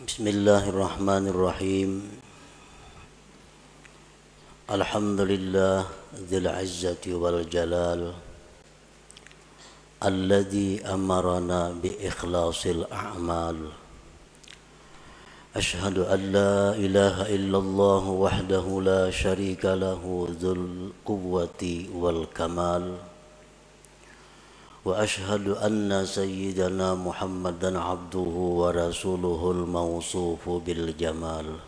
Bismillahirrahmanirrahim. Alhamdulillah dzil izzati wal jalal alladzi amarana bi ikhlasil a'mal. Ashhadu an la ilaha illallah wahdahu la syarika lahu dzul quwwati wal kamal. Wa ashhadu anna sayyidana Muhammadan abduhu wa rasuluhul mawsufu bil jamal.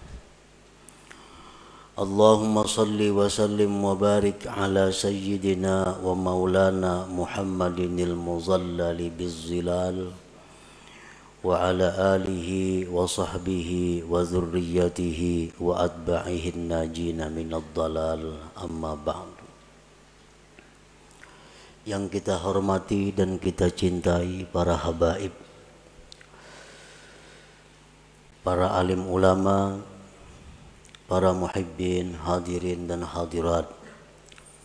Allahumma salli wa sallim wa barik ala sayyidina wa maulana Muhammadinil muzallali bizzilal wa ala alihi wa sahbihi wa dhurriyyatihi wa atba'ihin najina minad dalal, amma ba'du. Yang kita hormati dan kita cintai para habaib, para alim ulama, para muhibbin, hadirin dan hadirat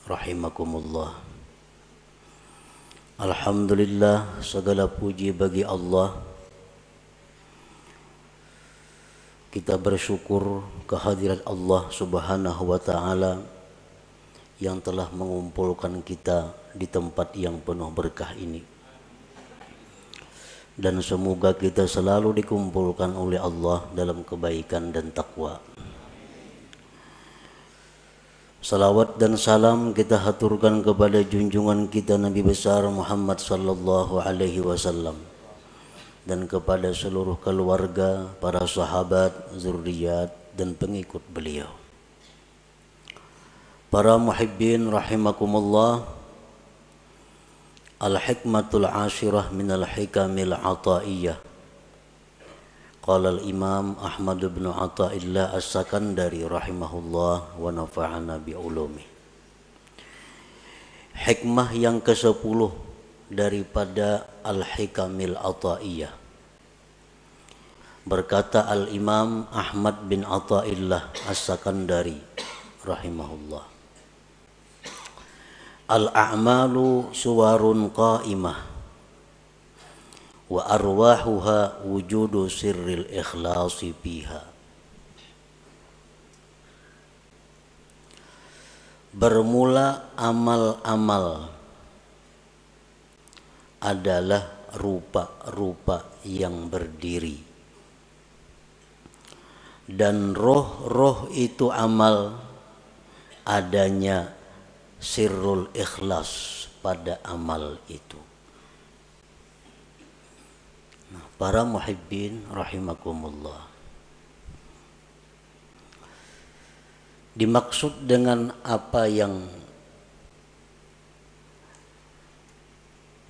rahimakumullah. Alhamdulillah, segala puji bagi Allah. Kita bersyukur kehadirat Allah Subhanahu wa ta'ala yang telah mengumpulkan kita di tempat yang penuh berkah ini. Dan semoga kita selalu dikumpulkan oleh Allah dalam kebaikan dan takwa. Salawat dan salam kita haturkan kepada junjungan kita Nabi besar Muhammad sallallahu alaihi wasallam dan kepada seluruh keluarga, para sahabat, zuriat dan pengikut beliau. Para muhibbin rahimakumullah, al-hikmatul ashirah minal hikamil ataiyah. Qala al-imam Ahmad bin Athaillah as-Sakandari rahimahullah wa nafa'ana bi'ulumi. Hikmah yang ke-10 daripada al-hikamil ataiyah. Berkata al-imam Ahmad bin Athaillah as-Sakandari rahimahullah, al-a'malu suwarun qa'imah wa arwahuha wujudu sirril ikhlasi fiha. Bermula amal-amal adalah rupa-rupa yang berdiri, dan roh-roh itu amal adanya sirrul ikhlas pada amal itu. Nah, para muhibbin rahimakumullah, dimaksud dengan apa yang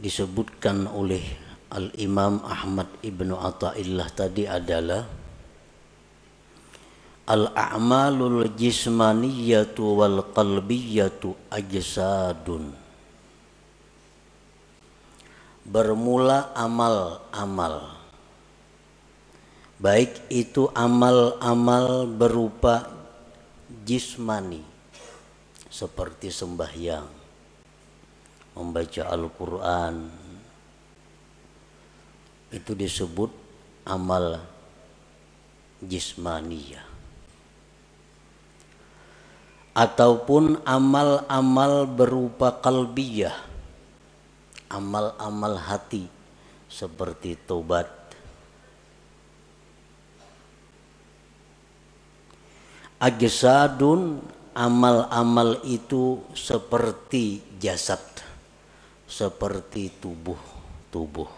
disebutkan oleh Al-Imam Ahmad ibnu Athaillah tadi adalah al-a'malul jismaniyatu wal qalbiyatu ajsadun. Bermula amal-amal, baik itu amal-amal berupa jismani seperti sembahyang, membaca Al-Quran, itu disebut amal jismaniyah. Ataupun amal-amal berupa qalbiyah, amal-amal hati seperti taubat. Ajsadun, amal-amal itu seperti jasad, seperti tubuh.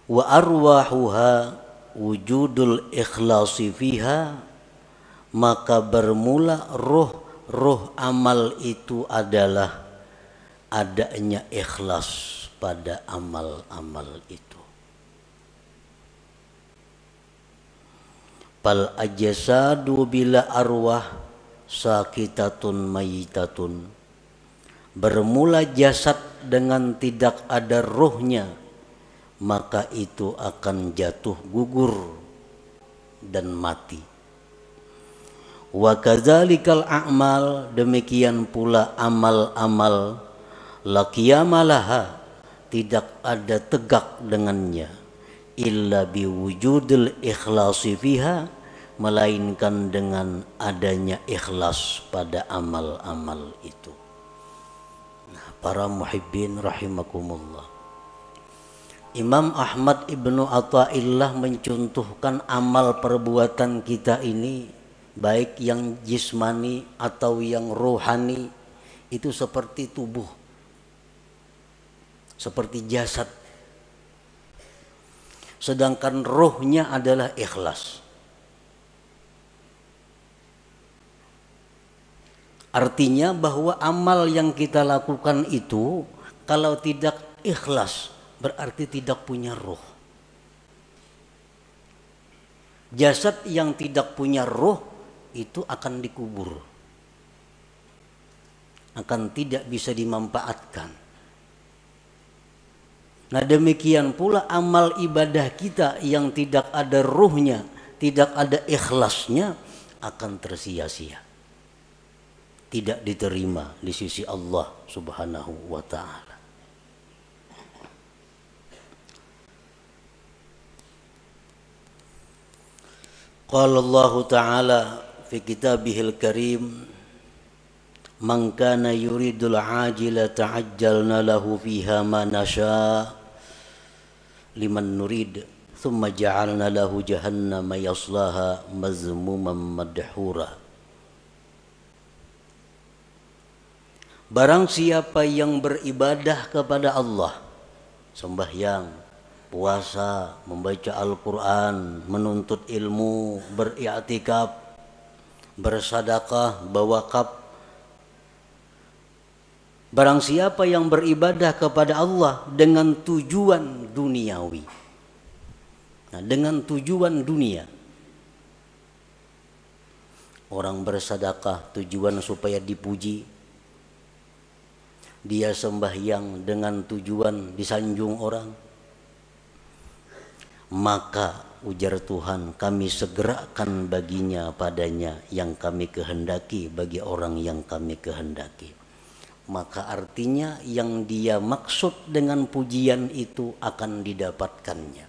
Wa arwahuha wujudul ikhlasi fiha, maka bermula roh amal itu adalah adanya ikhlas pada amal-amal itu. Fal ajsadu bila arwah sakitatun mayitatun. Bermula jasad dengan tidak ada rohnya, maka itu akan jatuh gugur dan mati. Wa kadzalikal a'mal, demikian pula amal-amal la qiyamalaha, tidak ada tegak dengannya illa biwujudil ikhlasi fiha, melainkan dengan adanya ikhlas pada amal-amal itu. Nah, para muhibbin rahimakumullah, Imam Ahmad Ibnu Athaillah mencontohkan amal perbuatan kita ini, baik yang jismani atau yang rohani, itu seperti tubuh, seperti jasad. Sedangkan rohnya adalah ikhlas. Artinya bahwa amal yang kita lakukan itu kalau tidak ikhlas berarti tidak punya roh. Jasad yang tidak punya roh itu akan dikubur, akan tidak bisa dimanfaatkan. Nah, demikian pula amal ibadah kita yang tidak ada ruhnya, tidak ada ikhlasnya, akan tersia-sia, tidak diterima di sisi Allah Subhanahu wa ta'ala. Qala Allah Ta'ala fi kitabihil karim, man kana yuridul ajila ta'ajjalna lahu fiha ma nasha liman nurid thumma ja'alna lahu jahannama yaslaha mazmuman madhura. Barang siapa yang beribadah kepada Allah, sembahyang, puasa, membaca Al-Quran, menuntut ilmu, beriktikaf, bersadaqah, berwakaf. Barang siapa yang beribadah kepada Allah dengan tujuan duniawi, nah, dengan tujuan dunia. Orang bersadaqah tujuan supaya dipuji, dia sembahyang dengan tujuan disanjung orang, maka ujar Tuhan, kami segerakan baginya padanya yang kami kehendaki bagi orang yang kami kehendaki. Maka artinya yang dia maksud dengan pujian itu akan didapatkannya.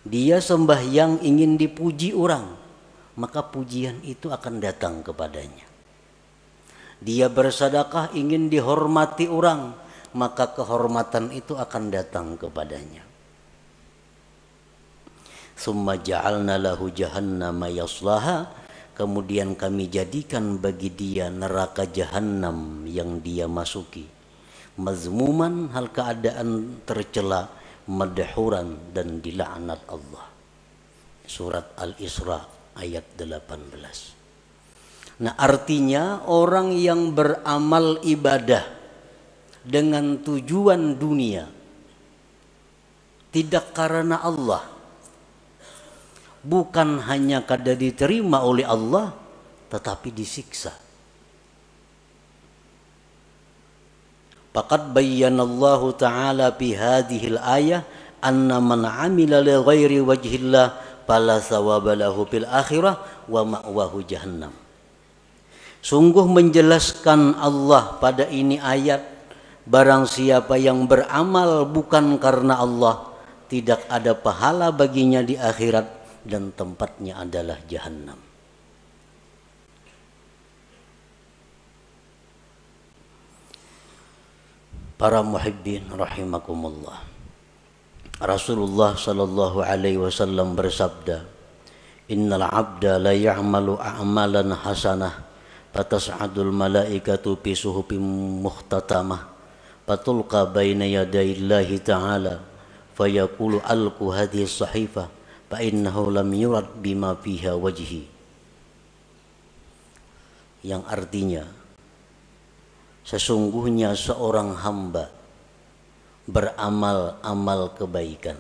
Dia sembahyang ingin dipuji orang, maka pujian itu akan datang kepadanya. Dia bersedekah ingin dihormati orang, maka kehormatan itu akan datang kepadanya. Summa ja'alna lahu jahannama yaslaha, kemudian kami jadikan bagi dia neraka jahannam yang dia masuki. Mazmuman, hal keadaan tercela, madhuran, dan dilaknat Allah. Surat Al-Isra ayat 18. Nah, artinya orang yang beramal ibadah dengan tujuan dunia, tidak karena Allah, bukan hanya kada diterima oleh Allah, tetapi disiksa. Faqad bayyanallahu ta'ala fi hadhil ayah anna man 'amila li ghairi wajhillah fala thawaba lahu fil akhirah wa ma'wahu jahannam. Sungguh menjelaskan Allah pada ini ayat, barang siapa yang beramal bukan karena Allah, tidak ada pahala baginya di akhirat dan tempatnya adalah jahannam. Para muhibbin rahimakumullah, Rasulullah sallallahu alaihi wasallam bersabda, innal abda la ya'malu a'malan hasanah fatas'adul malaikatu fi suhufin mukhtatamah fatulqa baina yadayillahi ta'ala fayaqulu alqu hadhihi as-sahifah fa innahu lam yurad bima fiha wajhi. Yang artinya, sesungguhnya seorang hamba beramal amal kebaikan,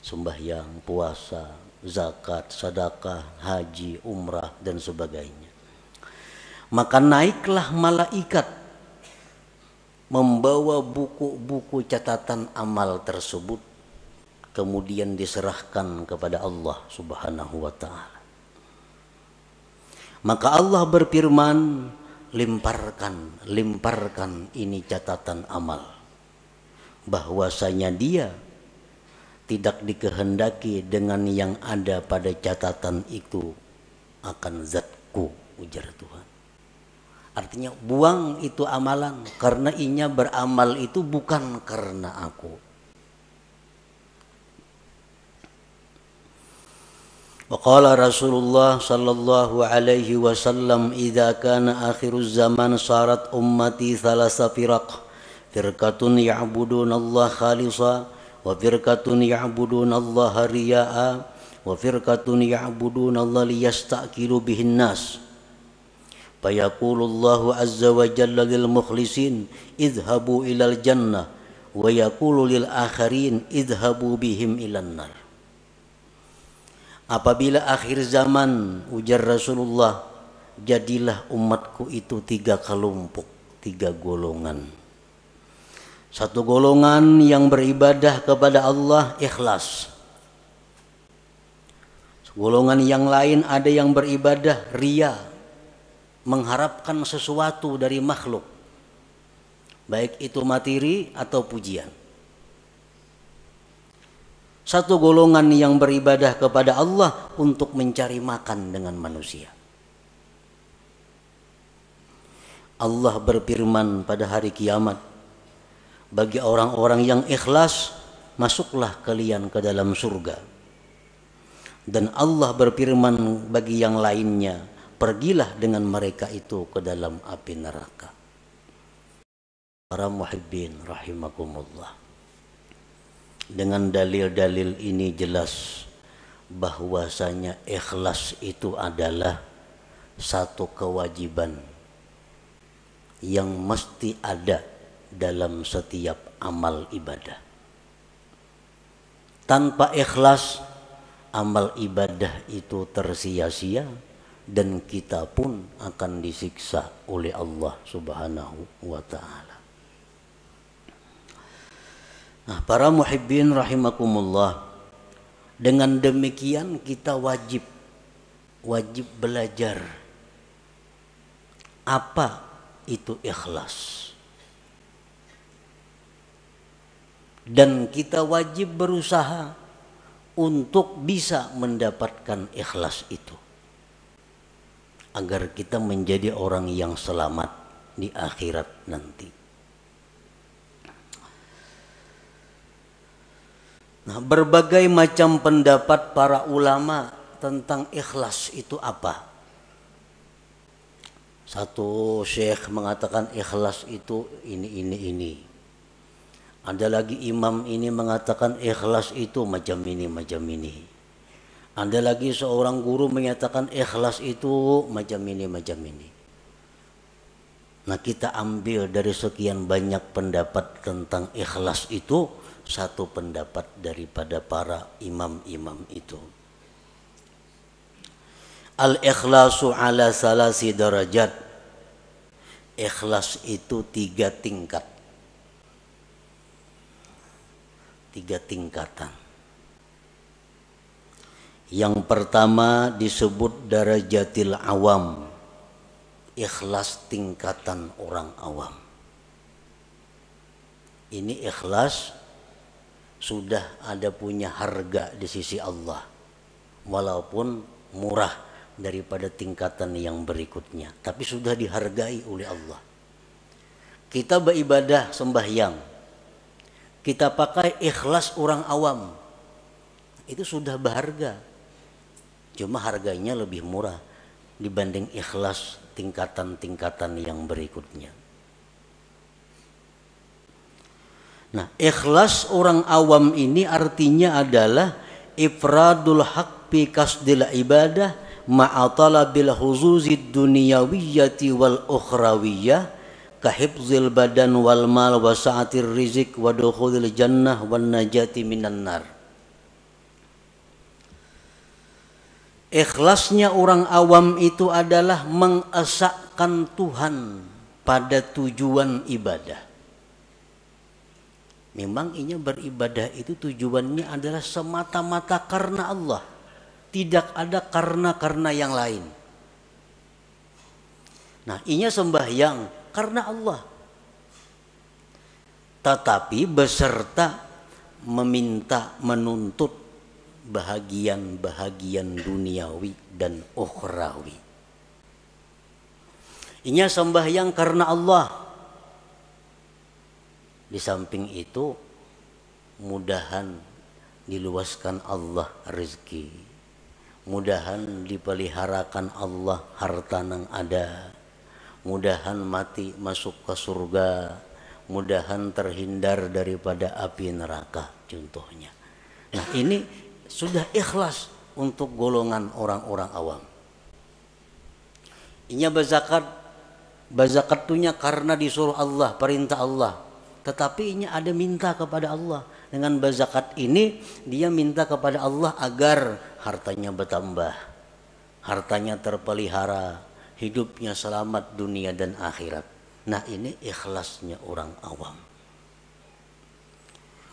sembahyang, puasa, zakat, sedekah, haji, umrah, dan sebagainya. Maka naiklah malaikat membawa buku-buku catatan amal tersebut, kemudian diserahkan kepada Allah Subhanahu wa ta'ala. Maka Allah berfirman, limparkan ini catatan amal, bahwasanya dia tidak dikehendaki dengan yang ada pada catatan itu akan zatku, ujar Tuhan. Artinya buang itu amalan, karena inya beramal itu bukan karena aku. Waqala Rasulullah sallallahu alaihi wasallam, idza kana akhiruz zaman sarat ummati thalasa firaq, firqatun ya'budunallaha khalisa, wa firqatun ya'budunallaha riya'a, wa firqatun ya'budunallaha liyastaqilu bihin nas. Fayaqulullahu azza wa jalla lil mukhlisin idhabu ilal jannah, wa yaqulu lil akharin idhabu bihim ilan nar. Apabila akhir zaman, ujar Rasulullah, jadilah umatku itu 3 kelompok, 3 golongan. Satu golongan yang beribadah kepada Allah ikhlas. Golongan yang lain ada yang beribadah riya, mengharapkan sesuatu dari makhluk, baik itu materi atau pujian. Satu golongan yang beribadah kepada Allah untuk mencari makan dengan manusia. Allah berfirman pada hari kiamat, bagi orang-orang yang ikhlas, masuklah kalian ke dalam surga. Dan Allah berfirman bagi yang lainnya, pergilah dengan mereka itu ke dalam api neraka. Para muhibbin rahimakumullah. Dengan dalil-dalil ini jelas bahwasanya ikhlas itu adalah satu kewajiban yang mesti ada dalam setiap amal ibadah. Tanpa ikhlas, amal ibadah itu tersia-sia dan kita pun akan disiksa oleh Allah Subhanahu wa ta'ala. Nah, para muhibbin rahimakumullah, dengan demikian kita wajib belajar apa itu ikhlas. Dan kita wajib berusaha untuk bisa mendapatkan ikhlas itu, agar kita menjadi orang yang selamat di akhirat nanti. Nah, berbagai macam pendapat para ulama tentang ikhlas itu apa. Satu syekh mengatakan ikhlas itu ini. Ada lagi imam ini mengatakan ikhlas itu macam ini. Ada lagi seorang guru menyatakan ikhlas itu macam ini. Nah, kita ambil dari sekian banyak pendapat tentang ikhlas itu satu pendapat daripada para imam-imam itu. Al-ikhlasu ala salasi darajat. Ikhlas itu 3 tingkat. 3 tingkatan. Yang pertama disebut darajatil awam. Ikhlas tingkatan orang awam. Ini ikhlas sudah ada punya harga di sisi Allah, walaupun murah daripada tingkatan yang berikutnya, tapi sudah dihargai oleh Allah. Kita beribadah sembahyang, kita pakai ikhlas orang awam, itu sudah berharga, cuma harganya lebih murah dibanding ikhlas tingkatan-tingkatan yang berikutnya. Nah, ikhlas orang awam ini artinya adalah ifradul haq fi kasdil ibadah ma'a talabil huzuzid dunyawiyyati wal ukhrawiyyah ka hifzil badan wal mal wa sa'atir rizq wa dukhulil jannah wan najati minan nar. Ikhlasnya orang awam itu adalah mengesahkan Tuhan pada tujuan ibadah. Memang inya beribadah itu tujuannya adalah semata-mata karena Allah. Tidak ada karena yang lain. Nah, inya sembahyang karena Allah. Tetapi beserta meminta, menuntut bahagian-bahagian duniawi dan ukhrawi. Inya sembahyang karena Allah. Di samping itu, mudahan diluaskan Allah rezeki. Mudahan dipeliharakan Allah harta nang ada. Mudahan mati masuk ke surga. Mudahan terhindar daripada api neraka contohnya. Nah, ini sudah ikhlas untuk golongan orang-orang awam. Inya berzakat tunya karena disuruh Allah, perintah Allah. Tetapi inya ada minta kepada Allah. Dengan berzakat ini dia minta kepada Allah agar hartanya bertambah, hartanya terpelihara, hidupnya selamat dunia dan akhirat. Nah, ini ikhlasnya orang awam.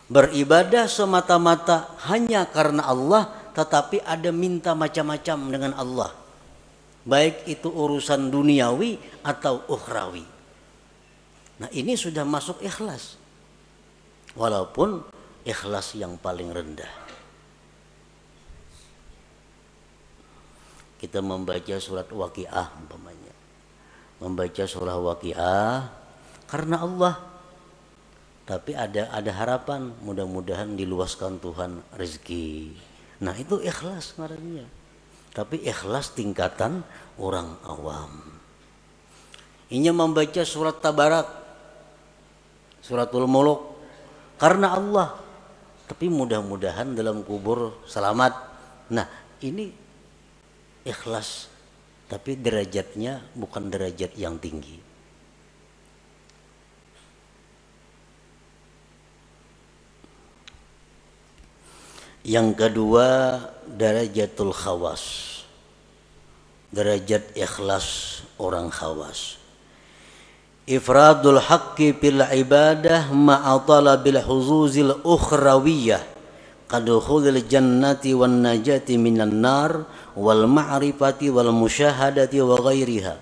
Beribadah semata-mata hanya karena Allah, tetapi ada minta macam-macam dengan Allah. Baik itu urusan duniawi atau ukhrawi. Nah, ini sudah masuk ikhlas. Walaupun ikhlas yang paling rendah. Kita membaca surat Waqiah umpamanya. Membaca surah Waqiah karena Allah. Tapi ada harapan, mudah-mudahan diluaskan Tuhan rezeki. Nah, itu ikhlas ngarannya. Tapi ikhlas tingkatan orang awam. Inya membaca surat Tabarak, suratul Mulk karena Allah. Tapi mudah-mudahan dalam kubur selamat. Nah, ini ikhlas. Tapi derajatnya bukan derajat yang tinggi. Yang kedua, darajatul khawas. Derajat ikhlas orang khawas. Ifradul haqqi bil ibadah ma'a talabil huzuzil ukhrawiyah kadukhulil jannati wan najati minan nar wal ma'rifati wal musyahadati wa ghairiha.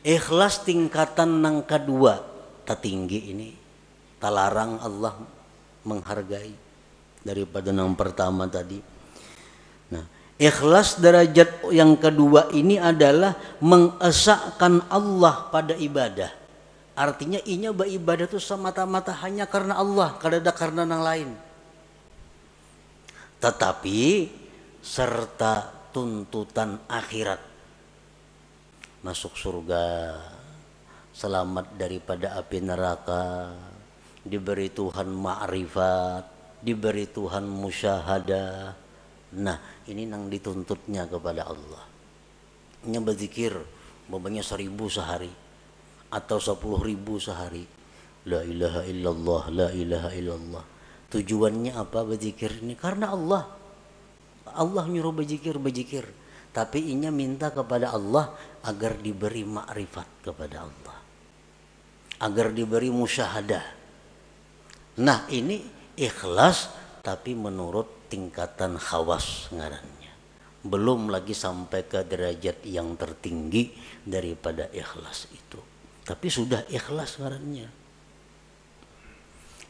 Ikhlas tingkatan yang kedua tertinggi ini, talarang Allah menghargai daripada yang pertama tadi. Nah, ikhlas derajat yang kedua ini adalah mengesahkan Allah pada ibadah. Artinya inya beribadah itu semata-mata hanya karena Allah, kada karena yang lain. Tetapi serta tuntutan akhirat, masuk surga, selamat daripada api neraka, diberi Tuhan ma'rifat, diberi Tuhan musyahadah. Nah, ini yang dituntutnya kepada Allah. Ini berzikir babanya 1000 sehari atau 10.000 sehari. La ilaha illallah, la ilaha illallah. Tujuannya apa berzikir ini? Karena Allah. Allah nyuruh berzikir. Tapi inya minta kepada Allah agar diberi makrifat kepada Allah, agar diberi musyahadah. Nah, ini ikhlas tapi menurut tingkatan khawas ngarannya. Belum lagi sampai ke derajat yang tertinggi daripada ikhlas itu. Tapi sudah ikhlas ngarannya.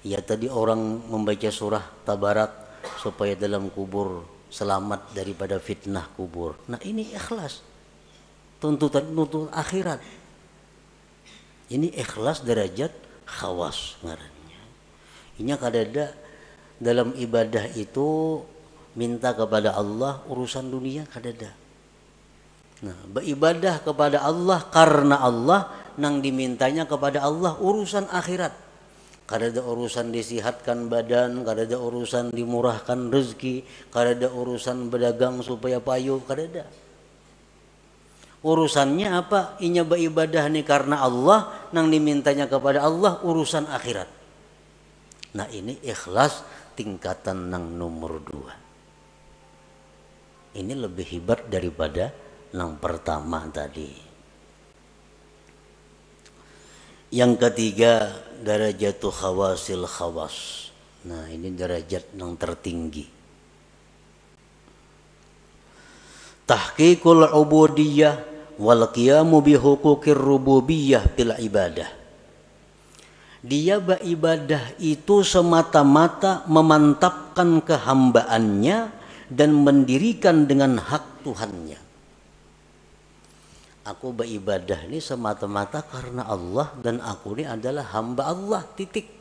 Ya, tadi orang membaca surah Tabarak supaya dalam kubur selamat daripada fitnah kubur. Nah, ini ikhlas. Tuntutan akhirat. Ini ikhlas derajat khawas ngarannya. Inya kadada dalam ibadah itu minta kepada Allah urusan dunia kadada. Nah, beribadah kepada Allah karena Allah, nang dimintanya kepada Allah urusan akhirat. Kadada urusan disihatkan badan, kadada urusan dimurahkan rezeki, kadada urusan berdagang supaya payu, kadada. Urusannya apa? Inya beribadah nih karena Allah, nang dimintanya kepada Allah urusan akhirat. Nah, ini ikhlas tingkatan nang nomor 2. Ini lebih hebat daripada yang pertama tadi. Yang ketiga, darajatul khawasil khawas. Nah, ini derajat yang tertinggi. tahqiqul ubudiyah wal qiyamu bi huquqir rububiyah bil ibadah. Dia beribadah itu semata-mata memantapkan kehambaannya dan mendirikan dengan hak Tuhannya. Aku beribadah ini semata-mata karena Allah dan aku ini adalah hamba Allah, titik.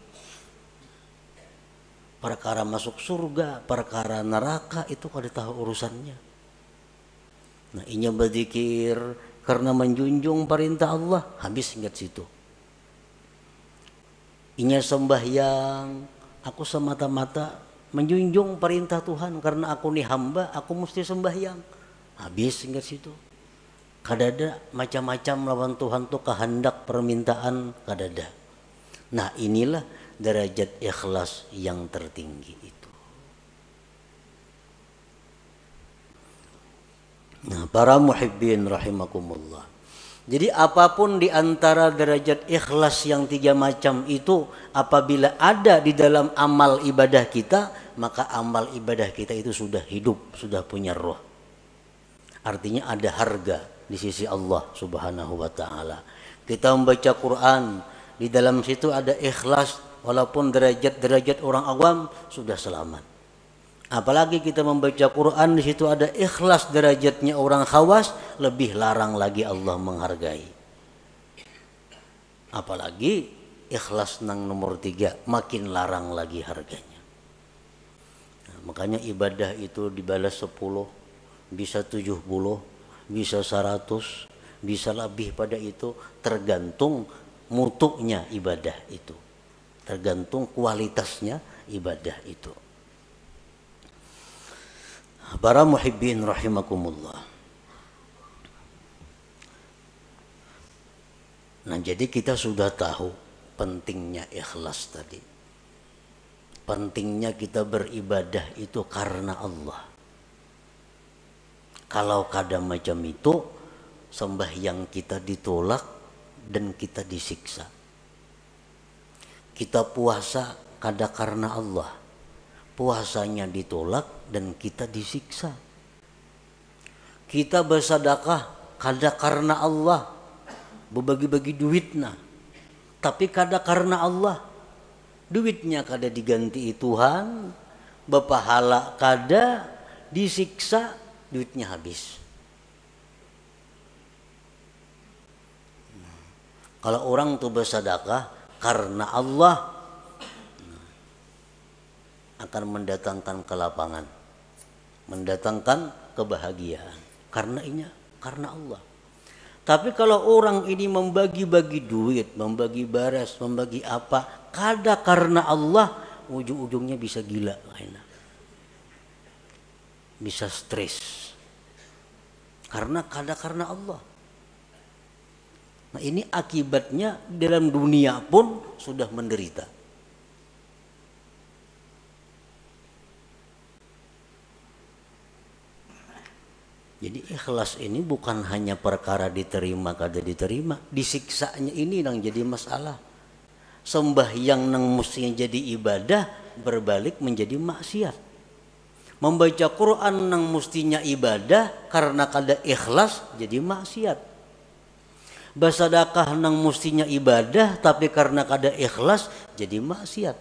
Perkara masuk surga, perkara neraka itu kada tahu urusannya. Nah, inya berzikir karena menjunjung perintah Allah, habis ingat situ. Inya sembahyang, aku semata-mata menjunjung perintah Tuhan karena aku nih hamba, aku mesti sembahyang. Habis ingat situ. Kadada macam-macam lawan Tuhan tuh kehendak permintaan kadada. Nah, inilah derajat ikhlas yang tertinggi itu. Nah, para muhibbin rahimakumullah. Jadi apapun di antara derajat ikhlas yang 3 macam itu, apabila ada di dalam amal ibadah kita, maka amal ibadah kita itu sudah hidup, sudah punya roh. Artinya ada harga di sisi Allah Subhanahu wa taala. Kita membaca Quran, di dalam situ ada ikhlas, walaupun derajat-derajat orang awam sudah selamat. Apalagi kita membaca Quran, di situ ada ikhlas derajatnya orang khawas, lebih larang lagi Allah menghargai. Apalagi ikhlas nang nomor 3, makin larang lagi harganya. Nah, makanya ibadah itu dibalas 10, bisa 70, bisa 100, bisa lebih pada itu, tergantung mutunya ibadah itu, tergantung kualitasnya ibadah itu. Para muhibbin rahimakumullah. Nah, jadi kita sudah tahu pentingnya ikhlas tadi. Pentingnya kita beribadah itu karena Allah. Kalau kadang macam itu, sembahyang kita ditolak dan kita disiksa. Kita puasa kada karena Allah, puasanya ditolak dan kita disiksa. Kita bersedekah kada karena Allah, berbagi-bagi duitnya, tapi kada karena Allah, duitnya kada diganti Tuhan, berpahala kada, disiksa, duitnya habis. Kalau orang tuh bersedekah karena Allah, akan mendatangkan kelapangan, mendatangkan kebahagiaan. Karena Allah. Tapi kalau orang ini membagi-bagi duit, membagi baras, membagi apa, kada karena Allah, ujung-ujungnya bisa gila, bisa stres. Karena kada karena Allah. Nah, ini akibatnya dalam dunia pun sudah menderita. Jadi ikhlas ini bukan hanya perkara diterima kada diterima, disiksanya ini yang jadi masalah. Sembahyang nang mestinya jadi ibadah berbalik menjadi maksiat. Membaca Quran nang mestinya ibadah karena kada ikhlas jadi maksiat. Bersedekah nang mestinya ibadah tapi karena kada ikhlas jadi maksiat.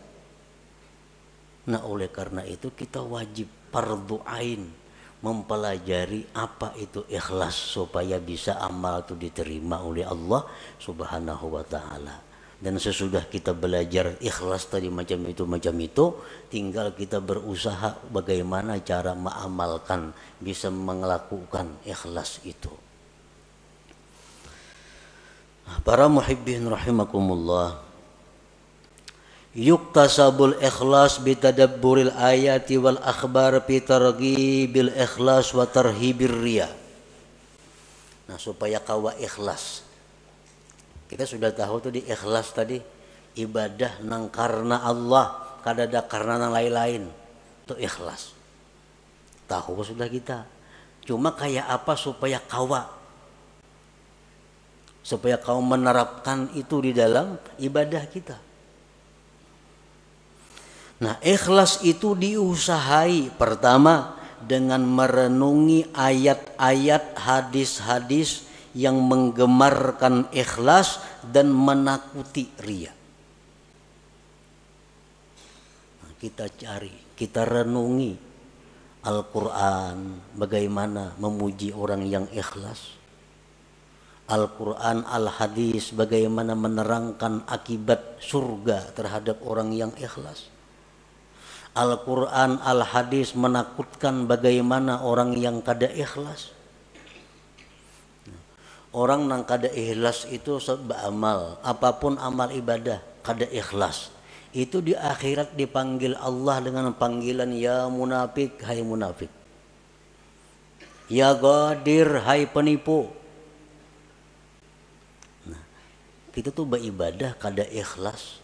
Nah, oleh karena itu kita wajib fardhu ain mempelajari apa itu ikhlas supaya bisa amal itu diterima oleh Allah Subhanahu wa taala. Dan sesudah kita belajar ikhlas tadi macam itu, tinggal kita berusaha bagaimana cara mengamalkan, bisa melakukan ikhlas itu. Para muhibbin rahimakumullah. Yuktasabul ikhlas bitadabburil ayati wal akhbar fi targhibil ikhlas wa tarhibir riya. Nah, supaya kawa ikhlas, kita sudah tahu tuh di ikhlas tadi, ibadah nang karena Allah, kada ada karena nang lain-lain, itu ikhlas. Tahu sudah kita. Cuma kayak apa supaya kau menerapkan itu di dalam ibadah kita. Nah, ikhlas itu diusahai pertama dengan merenungi ayat-ayat, hadis-hadis yang menggemarkan ikhlas dan menakuti riya. Nah, kita cari, kita renungi Al-Quran bagaimana memuji orang yang ikhlas. Al-Quran, Al-Hadis bagaimana menerangkan akibat surga terhadap orang yang ikhlas. Al-Quran, Al-Hadis menakutkan bagaimana orang yang kada ikhlas. Orang yang kada ikhlas itu beramal, apapun amal ibadah kada ikhlas, itu di akhirat dipanggil Allah dengan panggilan ya munafik, hai munafik. Ya ghadir, hai penipu. Kita tuh beribadah kada ikhlas,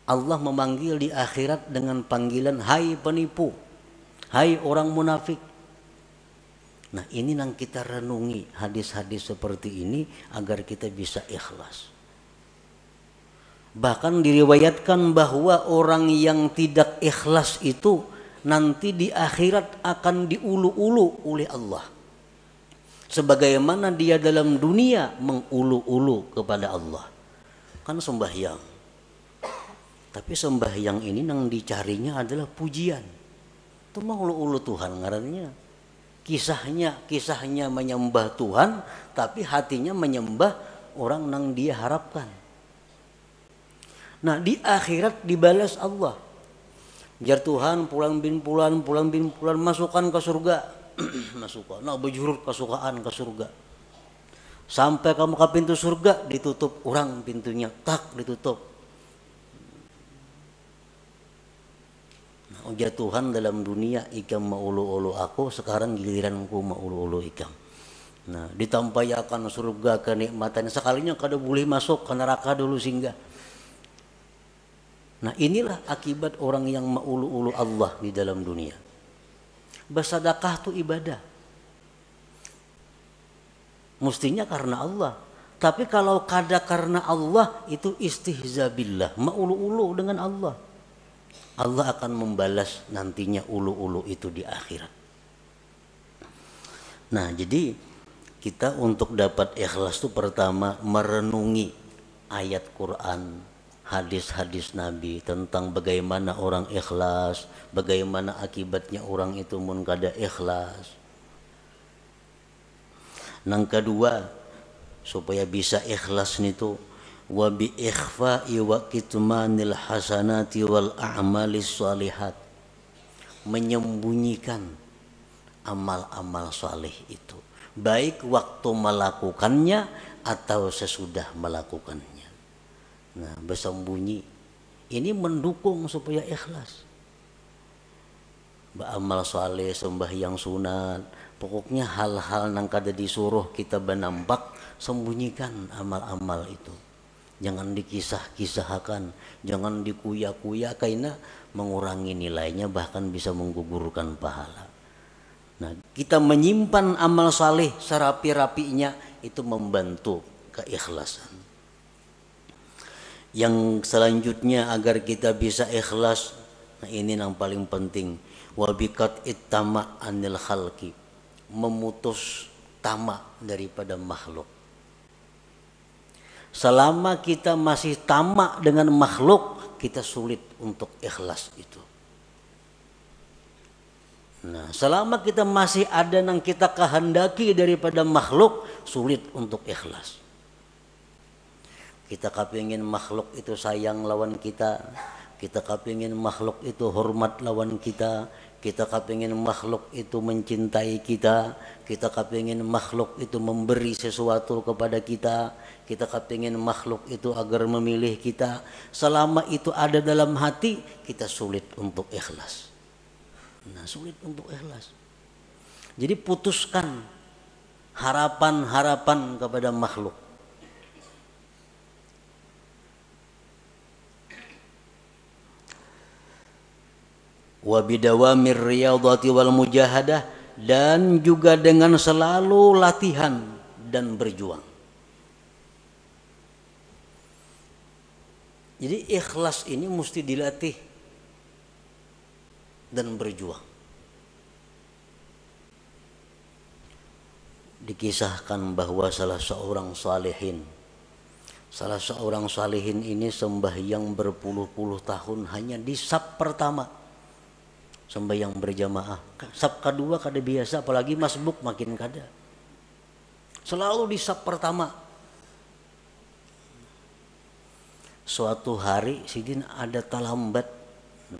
Allah memanggil di akhirat dengan panggilan hai penipu, hai orang munafik. Nah, ini yang kita renungi hadis-hadis seperti ini agar kita bisa ikhlas. Bahkan diriwayatkan bahwa orang yang tidak ikhlas itu nanti di akhirat akan diulu-ulu oleh Allah, sebagaimana dia dalam dunia mengulu-ulu kepada Allah. Kan sembahyang, tapi sembahyang ini yang dicarinya adalah pujian. Itu mah ulu-ulu Tuhan ngarannya. Kisahnya menyembah Tuhan, tapi hatinya menyembah orang yang dia harapkan. Nah, di akhirat dibalas Allah. Jar Tuhan pulang bin pulan masukkan ke surga. Masukkan, nah bejurut kesukaan ke surga. Sampai kamu ke pintu surga, ditutup orang pintunya, tak ditutup. Nah, ujar Tuhan dalam dunia ikam maulu-ulu aku, sekarang giliranku maulu-ulu ikam. Nah, ditampayakan surga kenikmatan, sekalinya kada boleh masuk ke neraka dulu singgah. Nah, inilah akibat orang yang maulu-ulu Allah di dalam dunia. Bersedekah itu ibadah, mestinya karena Allah. Tapi kalau kada karena Allah itu istihza billah, maulu-ulu dengan Allah. Allah akan membalas nantinya ulu-ulu itu di akhirat. Nah, jadi kita untuk dapat ikhlas itu pertama merenungi ayat Quran, hadis-hadis Nabi tentang bagaimana orang ikhlas, bagaimana akibatnya orang itu mun kada ikhlas. Yang kedua, supaya bisa ikhlas itu wa bi ikhfa'i wa kitmanil hasanati wal a'malis shalihat, menyembunyikan amal-amal saleh itu, baik waktu melakukannya atau sesudah melakukannya. Nah, bersembunyi ini mendukung supaya ikhlas. Beramal saleh, sembahyang sunat, pokoknya hal-hal yang kada disuruh kita benampak, sembunyikan amal-amal itu. Jangan dikisah-kisahkan, jangan dikuya-kuya, karena mengurangi nilainya, bahkan bisa menggugurkan pahala. Nah, kita menyimpan amal saleh serapi-rapinya itu membantu keikhlasan. Yang selanjutnya agar kita bisa ikhlas, nah ini yang paling penting, wabikat ittama anil khalqi, memutus tamak daripada makhluk. Selama kita masih tamak dengan makhluk, kita sulit untuk ikhlas itu. Nah, selama kita masih ada yang kita kehendaki daripada makhluk, sulit untuk ikhlas. Kita kepingin makhluk itu sayang lawan kita kepingin makhluk itu hormat lawan kita kepingin makhluk itu mencintai kita kepingin makhluk itu memberi sesuatu kepada kita kepingin makhluk itu agar memilih kita. Selama itu ada dalam hati, kita sulit untuk ikhlas. Nah, sulit untuk ikhlas. Jadi putuskan harapan-harapan kepada makhluk. Wa bidawamir riyadhati wal mujahadah, dan juga dengan selalu latihan dan berjuang. Jadi ikhlas ini mesti dilatih dan berjuang. dikisahkan bahwa salah seorang salihin ini sembahyang berpuluh-puluh tahun hanya di saf pertama, sembahyang berjamaah. Saf kedua kada biasa, apalagi masbuk makin kada. Selalu di saf pertama. Suatu hari sidin ada talambat,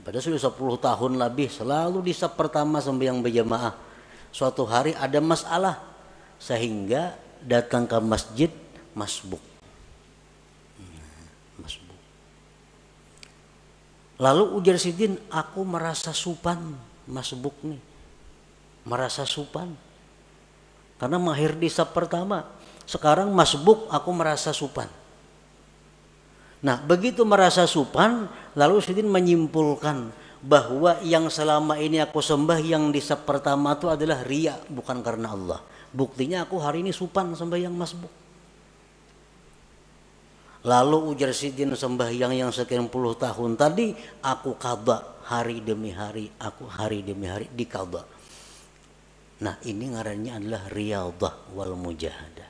padahal sudah 10 tahun lebih selalu di saf pertama sembahyang berjamaah. Suatu hari ada masalah sehingga datang ke masjid masbuk. Lalu ujar sidin, aku merasa supan masbuk nih, merasa supan karena mahir di saf pertama. Sekarang masbuk aku merasa supan. Nah begitu merasa supan, lalu sidin menyimpulkan bahwa yang selama ini aku sembah yang di saf pertama itu adalah riya, bukan karena Allah. Buktinya aku hari ini supan sembahyang masbuk. Lalu ujar sidin, sembahyang yang sekian puluh tahun tadi aku qadha hari demi hari, aku hari demi hari diqadha. Nah ini ngarannya adalah riyadhah wal mujahadah.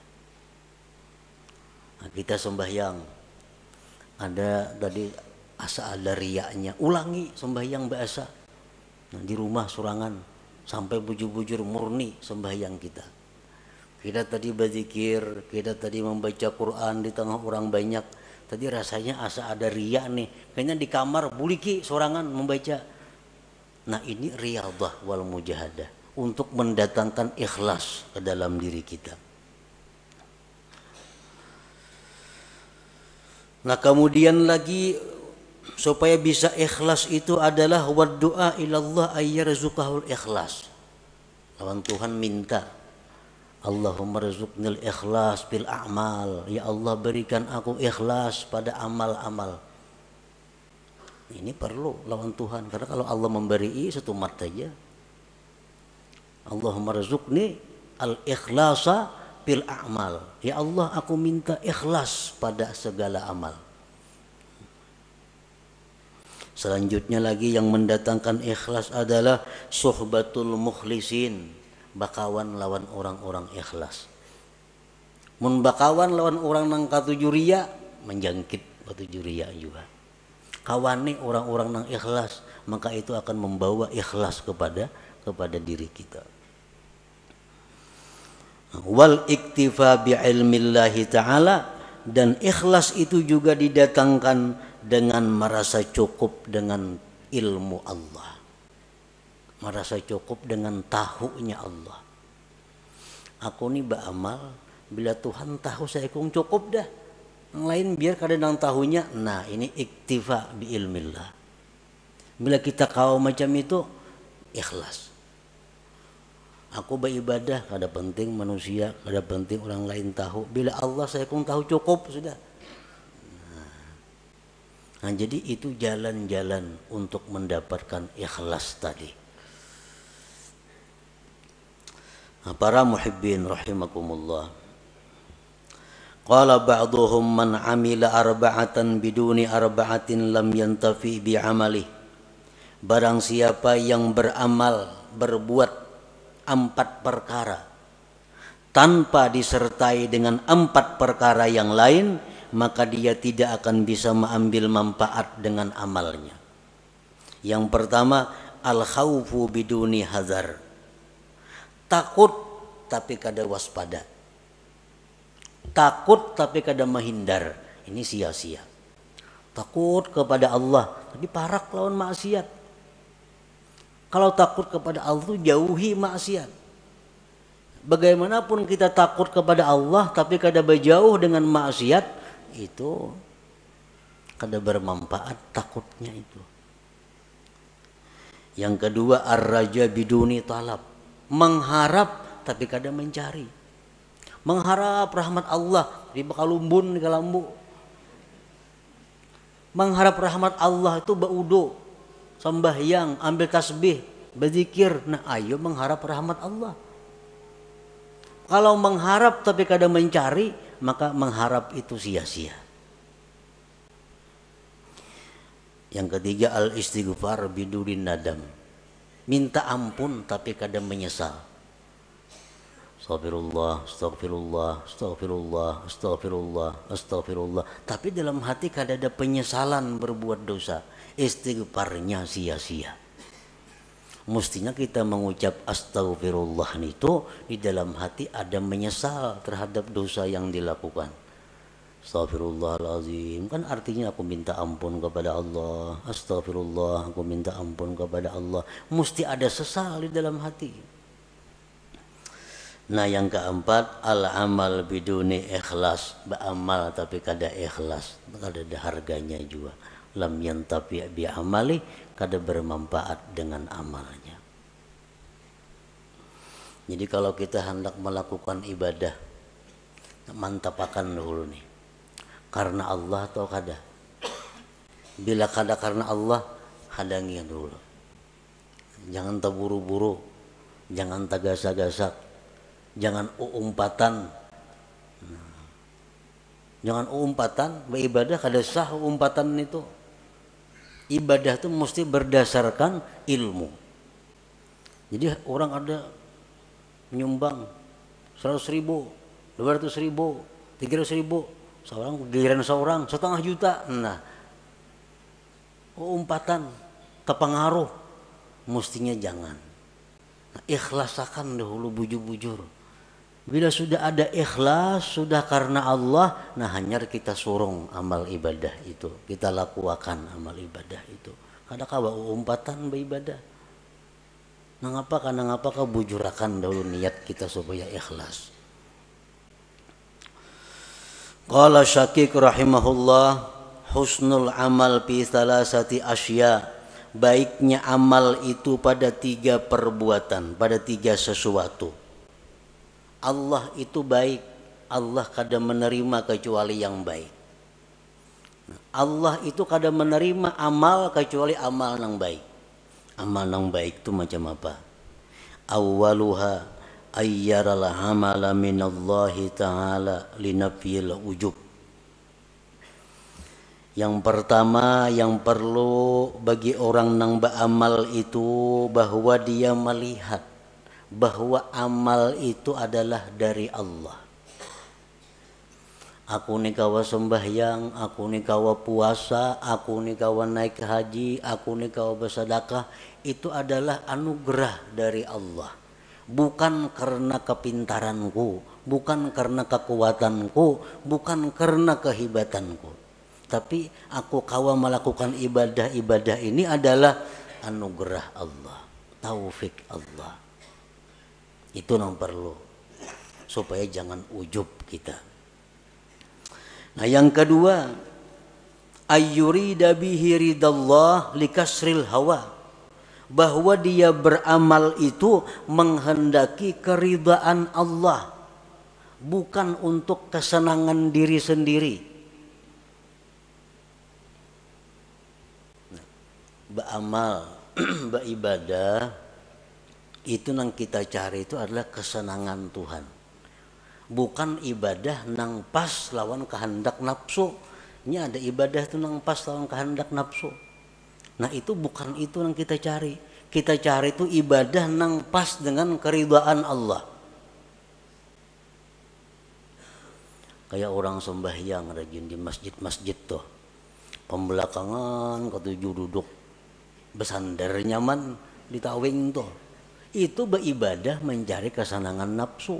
Nah, kita sembahyang ada tadi asa ada riyanya, ulangi sembahyang biasa. Nah, di rumah surangan sampai bujur-bujur murni sembahyang kita. Kita tadi berzikir, kita tadi membaca Quran di tengah orang banyak. Tadi rasanya asa ada riya nih. Kayaknya di kamar buliki sorangan membaca. Nah ini riyadhah wal mujahadah. Untuk mendatangkan ikhlas ke dalam diri kita. Nah kemudian lagi supaya bisa ikhlas itu adalah waddu'a ilallah ayyarzuqahul ikhlas. Lawan Tuhan minta, Allahumma rizuknil ikhlas bil a'mal. Ya Allah berikan aku ikhlas pada amal-amal. Ini perlu lawan Tuhan. Karena kalau Allah memberi satu mat saja. Allahumma rizukni al-ikhlasa bil a'mal. Ya Allah aku minta ikhlas pada segala amal. Selanjutnya lagi yang mendatangkan ikhlas adalah suhbatul mukhlisin. Bakawan lawan orang-orang ikhlas. Mun bakawan lawan orang nang katuju riya, menjangkit katuju riya juga. Kawani orang-orang nang ikhlas, maka itu akan membawa ikhlas kepada diri kita. Wal iktifa bi ilmillahi ta'ala, dan ikhlas itu juga didatangkan dengan merasa cukup dengan ilmu Allah. Merasa cukup dengan tahunya Allah. Aku nih beramal, bila Tuhan tahu saya kung cukup dah. Yang lain biar kadang tahunya. Nah ini iktifa bi ilmillah. Bila kita kau macam itu, ikhlas. Aku beribadah, kada penting manusia, kada penting orang lain tahu. Bila Allah saya kung tahu cukup sudah. Nah jadi itu jalan-jalan untuk mendapatkan ikhlas tadi. Para muhibbin rahimakumullah. Qala ba'duhum man amila arba'atan biduni arba'atin lam yantafi bi'amali. Barang siapa yang beramal, berbuat 4 perkara tanpa disertai dengan 4 perkara yang lain, maka dia tidak akan bisa mengambil manfaat dengan amalnya. Yang pertama, al-khawfu biduni hazar. Takut tapi kada waspada. Takut tapi kada menghindar. Ini sia-sia. Takut kepada Allah tapi parak lawan maksiat. Kalau takut kepada Allah itu jauhi maksiat. Bagaimanapun kita takut kepada Allah tapi kada berjauh dengan maksiat, itu kada bermanfaat takutnya itu. Yang kedua, ar-raja biduni talab. Mengharap tapi kada mencari. Mengharap rahmat Allah di bakalumbun di kalambu. Mengharap rahmat Allah itu baudo, sembahyang, ambil tasbih, berzikir. Nah ayo mengharap rahmat Allah. Kalau mengharap tapi kada mencari, maka mengharap itu sia-sia. Yang ketiga, al-istighfar bidurin nadam. Minta ampun tapi kadang menyesal. Astagfirullah, astagfirullah, astagfirullah, astagfirullah, astagfirullah. Tapi dalam hati kada ada penyesalan berbuat dosa. Istighfarnya sia-sia. Mestinya kita mengucap astagfirullah itu di dalam hati ada menyesal terhadap dosa yang dilakukan. Astagfirullahaladzim, kan artinya aku minta ampun kepada Allah. Astagfirullah, aku minta ampun kepada Allah. Mesti ada sesal di dalam hati. Nah yang keempat, al-amal biduni ikhlas. Beramal tapi kada ikhlas, kada ada harganya juga. Lam yantafi bi amali, kada bermanfaat dengan amalnya. Jadi kalau kita hendak melakukan ibadah, mantapakan dulu nih, karena Allah atau kada. Bila kada karena Allah, hadangi dulu. Jangan terburu-buru, jangan tagasak-gasak, jangan umpatan. Jangan umpatan, beribadah kada sah umpatan itu. Ibadah itu mesti berdasarkan ilmu. Jadi orang ada menyumbang 100.000, 200.000, 300.000, seorang giliran seorang 1,5 juta. Nah, umpatan kepengaruh mestinya jangan. Nah, ikhlasakan dahulu bujur-bujur. Bila sudah ada ikhlas, sudah karena Allah, nah hanyar kita surung amal ibadah itu, kita lakukan amal ibadah itu. Kada kawa umpatan beribadah. Nah ngapa kau bujurakan dahulu niat kita supaya ikhlas. Qala Syakik rahimahullah, husnul amal fi salasati asya. Baiknya amal itu pada 3 perbuatan, pada 3 sesuatu. Allah itu baik, Allah kada menerima kecuali yang baik. Allah itu kada menerima amal kecuali amal yang baik. Amal yang baik itu macam apa? Awwaluha ayyaral amala minallahi ta'ala linafyil ujub. Yang pertama yang perlu bagi orang yang beramal itu bahwa dia melihat bahwa amal itu adalah dari Allah. Aku ni kawa sembahyang, aku ni kawa puasa, aku ni kawa naik haji, aku ni kawa bersedekah, itu adalah anugerah dari Allah. Bukan karena kepintaranku, bukan karena kekuatanku, bukan karena kehebatanku. Tapi aku kawa melakukan ibadah-ibadah ini adalah anugerah Allah, taufik Allah. Itu yang perlu supaya jangan ujub kita. Nah yang kedua, ayyurida bihi ridallah likasril hawa, bahwa dia beramal itu menghendaki keridaan Allah, bukan untuk kesenangan diri sendiri. Beramal, beribadah itu yang kita cari itu adalah kesenangan Tuhan, bukan ibadah nang pas lawan kehendak nafsu. Ini ada ibadah itu nang pas lawan kehendak nafsu. Nah itu bukan itu yang kita cari. Kita cari itu ibadah nang pas dengan keridhaan Allah. Kayak orang sembahyang rajin di masjid-masjid tuh, pembelakangan ketujuh duduk bersandar nyaman di tawing tuh. Itu beribadah mencari kesenangan nafsu.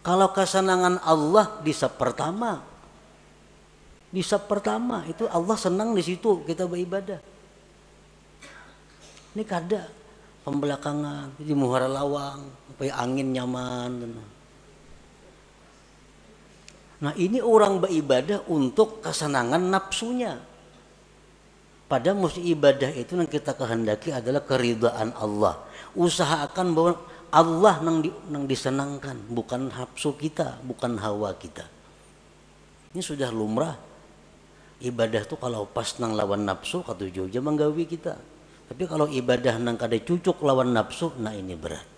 Kalau kesenangan Allah di sab pertama itu Allah senang di situ kita beribadah. Ini kada pembelakangan di muhara lawang supaya angin nyaman. Nah ini orang beribadah untuk kesenangan nafsunya. Padahal mesti ibadah itu yang kita kehendaki adalah keridhaan Allah. Usahakan bahwa Allah nang disenangkan, bukan nafsu kita, bukan hawa kita. Ini sudah lumrah. Ibadah tuh kalau pas nang lawan nafsu katujuh aja menggawi kita. Tapi kalau ibadah nang kada cucuk lawan nafsu, nah ini berat.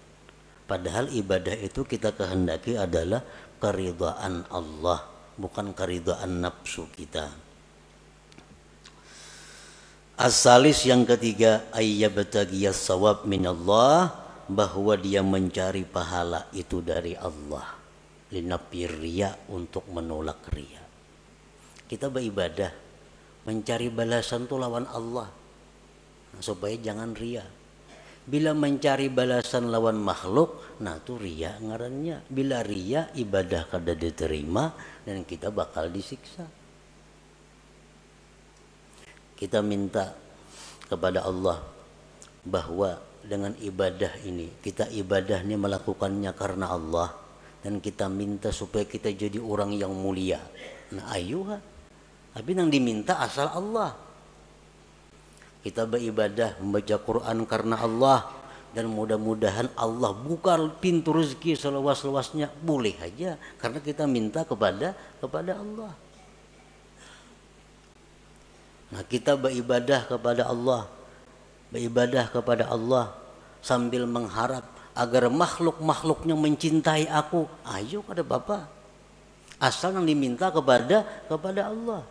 Padahal ibadah itu kita kehendaki adalah keridhaan Allah, bukan keridhaan nafsu kita. As-salis yang ketiga, ayyabtagiyas sawab minallah, bahwa dia mencari pahala itu dari Allah. Linafi riya, untuk menolak riya. Kita beribadah mencari balasan itu lawan Allah, supaya jangan riya. Bila mencari balasan lawan makhluk, nah itu riya ngarannya. Bila riya, ibadah kada diterima dan kita bakal disiksa. Kita minta kepada Allah bahwa dengan ibadah ini, kita ibadah ini melakukannya karena Allah, dan kita minta supaya kita jadi orang yang mulia. Nah ayuh, tapi yang diminta asal Allah. Kita beribadah membaca Quran karena Allah, dan mudah-mudahan Allah buka pintu rezeki seluas-luasnya, boleh aja karena kita minta kepada Allah. Nah kita beribadah kepada Allah sambil mengharap agar makhluk-makhluknya mencintai aku. Ayo kada Bapak, asal yang diminta kepada Allah.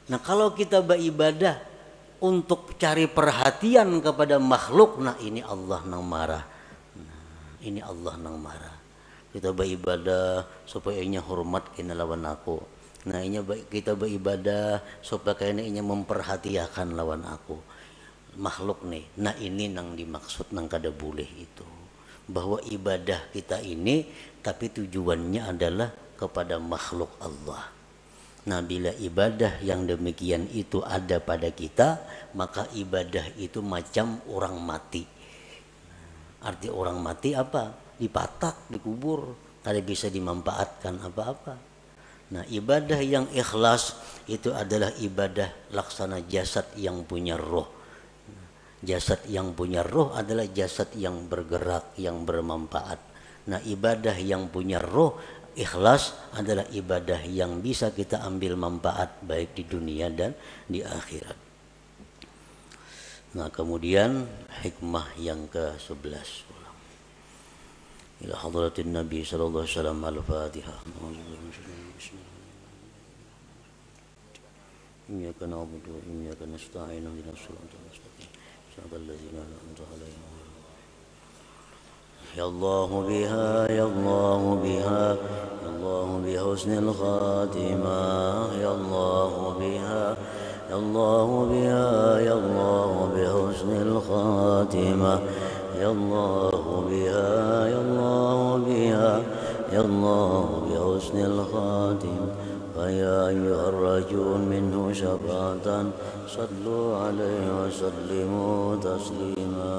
Nah kalau kita beribadah untuk cari perhatian kepada makhluk, nah ini Allah nang marah. Kita beribadah supaya inya hormat kena lawan aku. Nah inya kita beribadah supaya inya memperhatikan lawan aku. Makhluk nih. Nah ini nang dimaksud nang kada boleh itu. Bahwa ibadah kita ini tapi tujuannya adalah kepada makhluk Allah. Nah bila ibadah yang demikian itu ada pada kita, maka ibadah itu macam orang mati. Arti orang mati apa? Dipatak, dikubur, tidak bisa dimanfaatkan apa-apa. Nah ibadah yang ikhlas itu adalah ibadah laksana jasad yang punya roh. Jasad yang punya roh adalah jasad yang bergerak, yang bermanfaat. Nah ibadah yang punya roh, ikhlas adalah ibadah yang bisa kita ambil manfaat baik di dunia dan di akhirat. Nah kemudian hikmah yang ke-11. Ila hadratin Nabi sallallahu alaihi wasallam, al-Fatihah. Iyyaka na'budu wa iyyaka nasta'in, ihdinas siratal mustaqim, siratal ladzina an'amta 'alaihim. Ya Allah biha, ya Allah biha, ya Allah bi husnil khatimah, ya Allah biha, ya Allah biha, ya Allah bi husnil khatimah, ya Allah biha, ya Allah biha, ya Allah bi husnil khatimah. فيا أيها الرجل منه شفاعة صلوا عليه وسلموا تسليما.